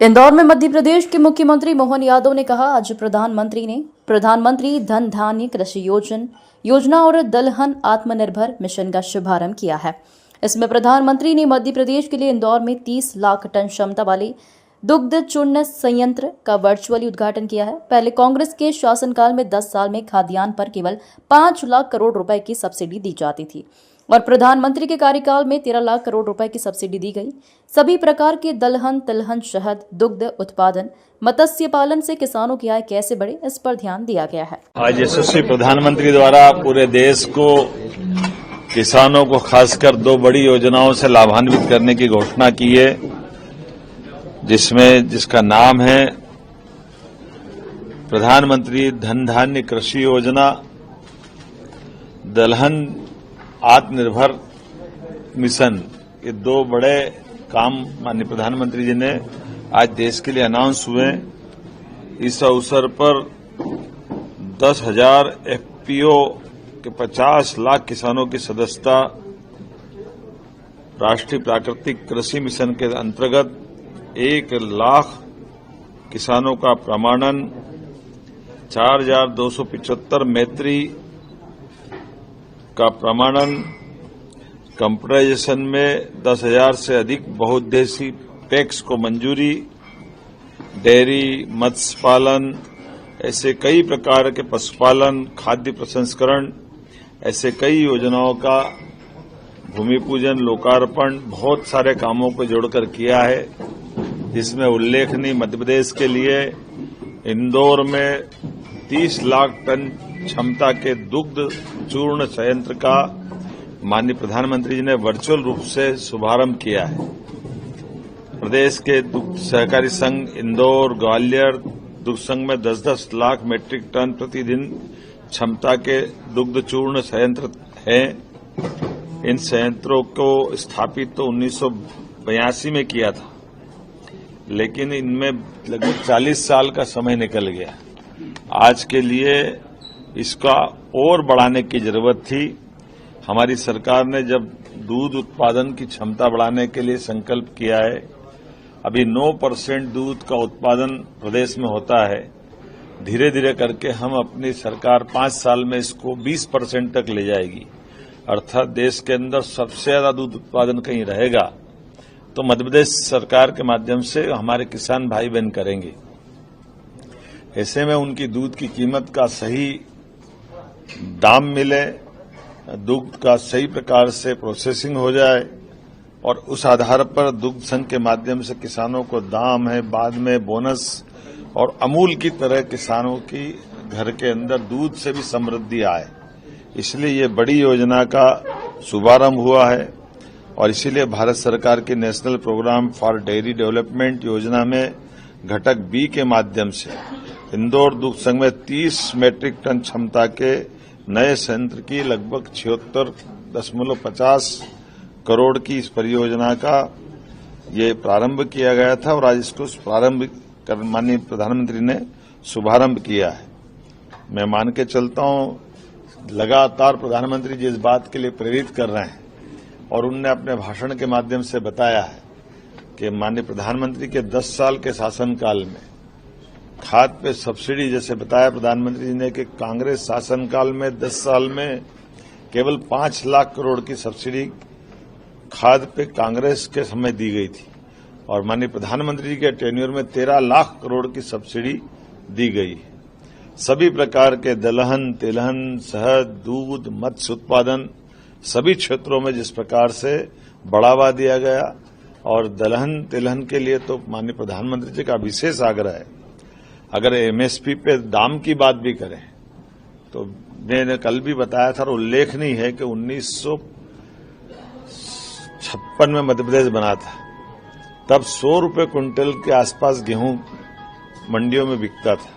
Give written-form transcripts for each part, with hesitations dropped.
इंदौर में मध्य प्रदेश के मुख्यमंत्री मोहन यादव ने कहा, आज प्रधानमंत्री ने प्रधानमंत्री धन धान्य कृषि योजना और दलहन आत्मनिर्भर मिशन का शुभारंभ किया है। इसमें प्रधानमंत्री ने मध्य प्रदेश के लिए इंदौर में 30 लाख टन क्षमता वाले दुग्ध चूर्ण संयंत्र का वर्चुअली उद्घाटन किया है। पहले कांग्रेस के शासनकाल में 10 साल में खाद्यान्न पर केवल 5 लाख करोड़ रुपए की सब्सिडी दी जाती थी और प्रधानमंत्री के कार्यकाल में 13 लाख करोड़ रुपए की सब्सिडी दी गई। सभी प्रकार के दलहन, तिलहन, शहद, दुग्ध उत्पादन, मत्स्य पालन से किसानों की आय कैसे बढ़े, इस पर ध्यान दिया गया है। आज यशस्वी प्रधानमंत्री द्वारा पूरे देश को, किसानों को खासकर 2 बड़ी योजनाओं से लाभान्वित करने की घोषणा की है, जिसका नाम है प्रधानमंत्री धन धान्य कृषि योजना, दलहन आत्मनिर्भर मिशन। ये 2 बड़े काम माननीय प्रधानमंत्री जी ने आज देश के लिए अनाउंस हुए। इस अवसर पर 10,000 एफपीओ के 50 लाख किसानों की सदस्यता, राष्ट्रीय प्राकृतिक कृषि मिशन के अंतर्गत 1 लाख किसानों का प्रमाणन, 4,275 मैत्री का प्रमाणन, कंप्यूटराइजेशन में 10,000 से अधिक बहुउद्देशीय पैक्स को मंजूरी, डेयरी, मत्स्य पालन, ऐसे कई प्रकार के पशुपालन, खाद्य प्रसंस्करण, ऐसे कई योजनाओं का भूमि पूजन, लोकार्पण, बहुत सारे कामों को जोड़कर किया है। जिसमें उल्लेखनीय मध्य प्रदेश के लिए इंदौर में 30 लाख टन क्षमता के दुग्ध चूर्ण संयंत्र का माननीय प्रधानमंत्री जी ने वर्चुअल रूप से शुभारंभ किया है। प्रदेश के दुग्ध सहकारी संघ इंदौर, ग्वालियर दुग्ध संघ में 10-10 लाख मीट्रिक टन प्रतिदिन क्षमता के दुग्ध चूर्ण संयंत्र हैं। इन संयंत्रों को स्थापित तो 1982 में किया था, लेकिन इनमें लगभग 40 साल का समय निकल गया। आज के लिए इसका और बढ़ाने की जरूरत थी। हमारी सरकार ने जब दूध उत्पादन की क्षमता बढ़ाने के लिए संकल्प किया है, अभी 9% दूध का उत्पादन प्रदेश में होता है। धीरे धीरे करके हम अपनी सरकार 5 साल में इसको 20% तक ले जाएगी, अर्थात देश के अंदर सबसे ज्यादा दूध उत्पादन कहीं रहेगा तो मध्य प्रदेश सरकार के माध्यम से हमारे किसान भाई बहन करेंगे। ऐसे में उनकी दूध की कीमत का सही दाम मिले, दुग्ध का सही प्रकार से प्रोसेसिंग हो जाए और उस आधार पर दुग्ध संघ के माध्यम से किसानों को दाम है, बाद में बोनस और अमूल की तरह किसानों की घर के अंदर दूध से भी समृद्धि आए। इसलिए ये बड़ी योजना का शुभारंभ हुआ है और इसीलिए भारत सरकार के national programme for dairy development योजना में घटक बी के माध्यम से इंदौर दुग्ध संघ में 30 मीट्रिक टन क्षमता के नए संयंत्र की लगभग 76.50 करोड़ की इस परियोजना का ये प्रारंभ किया गया था और आज इसको प्रारंभ कर माननीय प्रधानमंत्री ने शुभारंभ किया है। मैं मान के चलता हूं, लगातार प्रधानमंत्री जी इस बात के लिए प्रेरित कर रहे हैं और उन्होंने अपने भाषण के माध्यम से बताया है कि माननीय प्रधानमंत्री के 10 साल के शासनकाल में खाद पे सब्सिडी, जैसे बताया प्रधानमंत्री जी ने कि कांग्रेस शासनकाल में 10 साल में केवल 5 लाख करोड़ की सब्सिडी खाद पे कांग्रेस के समय दी गई थी और माननीय प्रधानमंत्री जी के टेन्योर में 13 लाख करोड़ की सब्सिडी दी गई। सभी प्रकार के दलहन, तिलहन, शहद, दूध, मत्स्य उत्पादन सभी क्षेत्रों में जिस प्रकार से बढ़ावा दिया गया और दलहन तिलहन के लिए तो माननीय प्रधानमंत्री जी का विशेष आग्रह है। अगर एमएसपी पे दाम की बात भी करें तो मैंने कल भी बताया था और उल्लेखनीय है कि 1956 में मध्य प्रदेश बना था, तब 100 रुपये क्विंटल के आसपास गेहूं मंडियों में बिकता था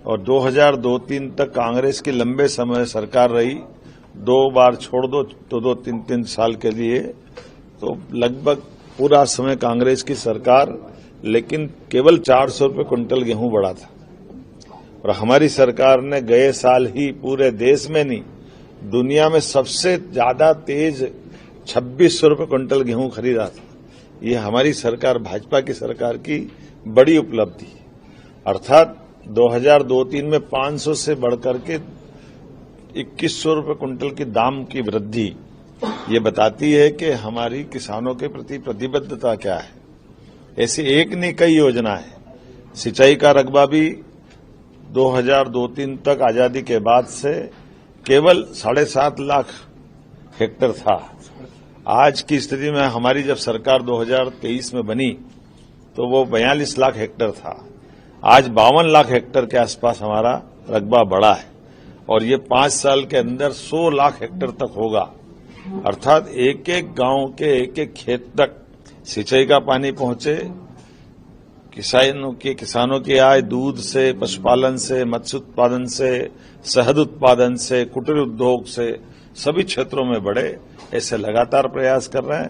और 2002-03 तक कांग्रेस की लंबे समय सरकार रही, 2 बार छोड़ दो तो 2-3 साल के लिए, तो लगभग पूरा समय कांग्रेस की सरकार, लेकिन केवल 400 रुपये क्विंटल गेहूं बढ़ा था और हमारी सरकार ने गए साल ही पूरे देश में नहीं दुनिया में सबसे ज्यादा तेज 2600 रुपये क्विंटल गेहूं खरीदा था। ये हमारी सरकार, भाजपा की सरकार की बड़ी उपलब्धि है। अर्थात 2002-03 में 500 से बढ़कर के 2100 रुपये क्विंटल की दाम की वृद्धि, ये बताती है कि हमारी किसानों के प्रति प्रतिबद्धता क्या है। ऐसी एक नहीं, कई योजना है। सिंचाई का रकबा भी 2002-03 तक आजादी के बाद से केवल 7.5 लाख हेक्टेयर था। आज की स्थिति में हमारी जब सरकार 2023 में बनी तो वो 42 लाख हेक्टेयर था। आज 52 लाख हेक्टेयर के आसपास हमारा रकबा बढ़ा है और ये 5 साल के अंदर 100 लाख हेक्टेयर तक होगा। अर्थात एक एक गांव के एक एक खेत तक सिंचाई का पानी पहुंचे, किसानों की आय दूध से, पशुपालन से, मत्स्य उत्पादन से, शहद उत्पादन से, कुटीर उद्योग से सभी क्षेत्रों में बढ़े, ऐसे लगातार प्रयास कर रहे हैं।